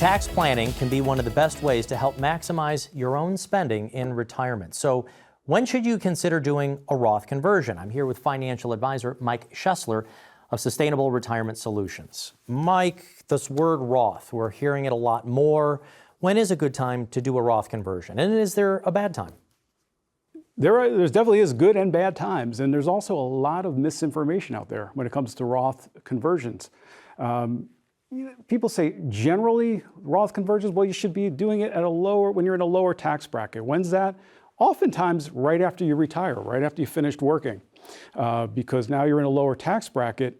Tax planning can be one of the best ways to help maximize your own spending in retirement. So when should you consider doing a Roth conversion? I'm here with financial advisor Mike Schessler of Sustainable Retirement Solutions. Mike, this word Roth, we're hearing it a lot more. When is a good time to do a Roth conversion? And is there a bad time? There's definitely is good and bad times, and there's also a lot of misinformation out there when it comes to Roth conversions. People say generally Roth conversions, well, you should be doing it when you're in a lower tax bracket. When's that? Oftentimes right after you retire, right after you finished working, because now you're in a lower tax bracket.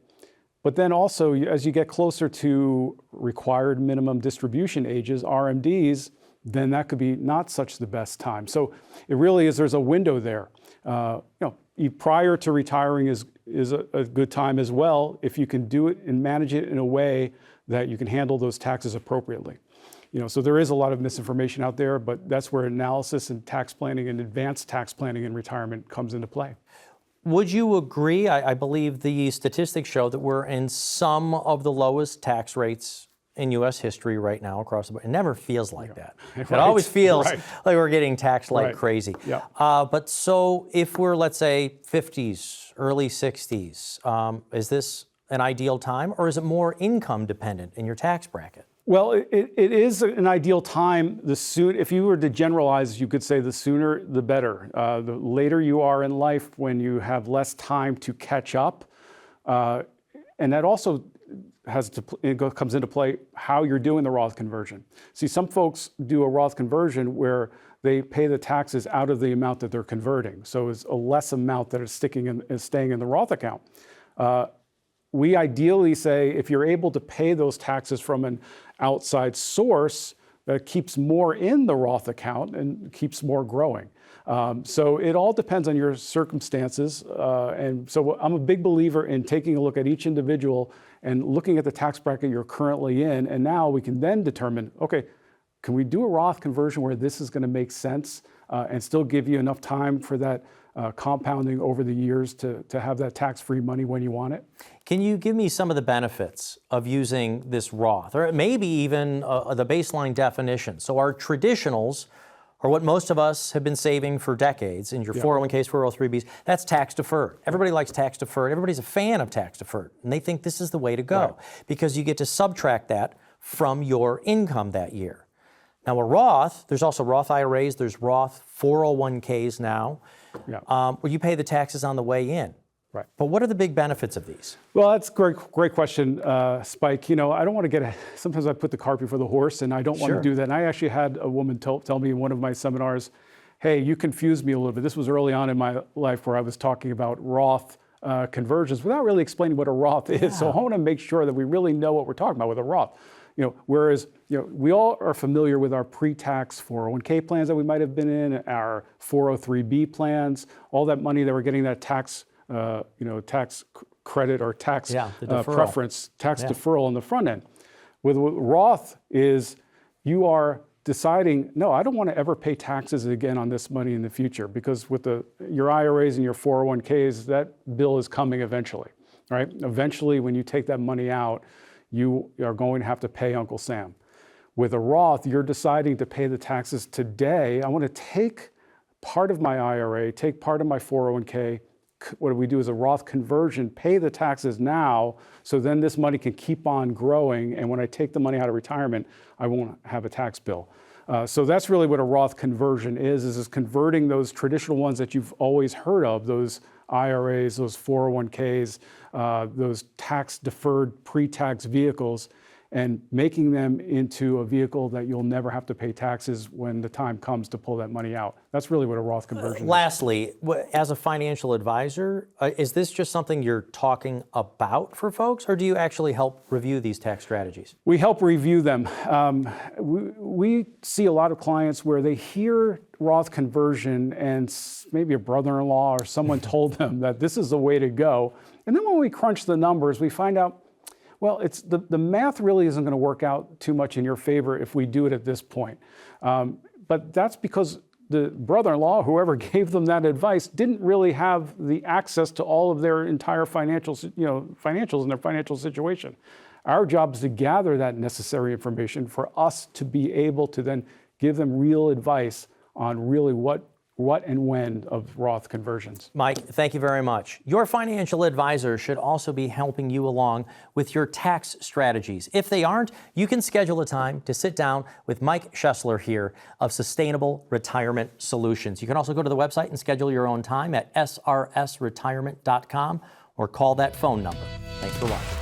But then also, as you get closer to required minimum distribution ages, RMDs, then that could be not such the best time. So it really is, there's a window there. Prior to retiring is a good time as well, if you can do it and manage it in a way that you can handle those taxes appropriately. So there is a lot of misinformation out there, but that's where analysis and tax planning and advanced tax planning in retirement comes into play. Would you agree? I believe the statistics show that we're in some of the lowest tax rates in U.S. history right now across the board. It never feels like that. It always feels like we're getting taxed like crazy. Yeah. But so if we're, let's say, 50s, early 60s, is this an ideal time, or is it more income dependent in your tax bracket? Well, it is an ideal time. If you were to generalize, you could say the sooner the better. The later you are in life, when you have less time to catch up, and that also comes into play how you're doing the Roth conversion. See, some folks do a Roth conversion where they pay the taxes out of the amount that they're converting, so it's a less amount that is staying in the Roth account. We ideally say if you're able to pay those taxes from an outside source, that keeps more in the Roth account and keeps more growing. So it all depends on your circumstances. And so I'm a big believer in taking a look at each individual and looking at the tax bracket you're currently in. And now we can then determine, okay, can we do a Roth conversion where this is going to make sense and still give you enough time for that compounding over the years to have that tax-free money when you want it? Can you give me some of the benefits of using this Roth, or maybe even the baseline definition? So our traditionals are what most of us have been saving for decades in your 401ks, 403bs. That's tax deferred. Everybody likes tax deferred. Everybody's a fan of tax deferred, and they think this is the way to go because you get to subtract that from your income that year. Now a Roth, there's also Roth IRAs, there's Roth 401ks now, where you pay the taxes on the way in. Right. But what are the big benefits of these? Well, that's a great question, Spike. I don't want to sometimes I put the cart before the horse, and I don't want to do that. And I actually had a woman tell me in one of my seminars, hey, you confused me a little bit. This was early on in my life where I was talking about Roth conversions without really explaining what a Roth is. So I want to make sure that we really know what we're talking about with a Roth. Whereas we all are familiar with our pre-tax 401k plans that we might have been in, our 403b plans, all that money that we're getting that tax tax credit or tax preference, tax deferral on the front end. With Roth is you are deciding, no, I don't want to ever pay taxes again on this money in the future, because with your IRAs and your 401ks, that bill is coming eventually, right? Eventually, when you take that money out, you are going to have to pay Uncle Sam. With a Roth, you're deciding to pay the taxes today. I want to take part of my IRA, take part of my 401k. What we do is a Roth conversion, pay the taxes now, so then this money can keep on growing, and when I take the money out of retirement, I won't have a tax bill. So that's really what a Roth conversion is converting those traditional ones that you've always heard of, those IRAs, those 401ks, those tax-deferred pre-tax vehicles, and making them into a vehicle that you'll never have to pay taxes when the time comes to pull that money out. That's really what a Roth conversion is. Lastly, as a financial advisor, is this just something you're talking about for folks, or do you actually help review these tax strategies? We help review them. We see a lot of clients where they hear Roth conversion and maybe a brother-in-law or someone told them that this is the way to go. And then when we crunch the numbers, we find out, well, it's the math really isn't going to work out too much in your favor if we do it at this point. But that's because the brother-in-law, whoever gave them that advice, didn't really have the access to all of their entire financials in their financial situation. Our job is to gather that necessary information for us to be able to then give them real advice on really what and when of Roth conversions. Mike, thank you very much. Your financial advisor should also be helping you along with your tax strategies. If they aren't, you can schedule a time to sit down with Mike Schessler here of Sustainable Retirement Solutions. You can also go to the website and schedule your own time at srsretirement.com or call that phone number. Thanks for watching.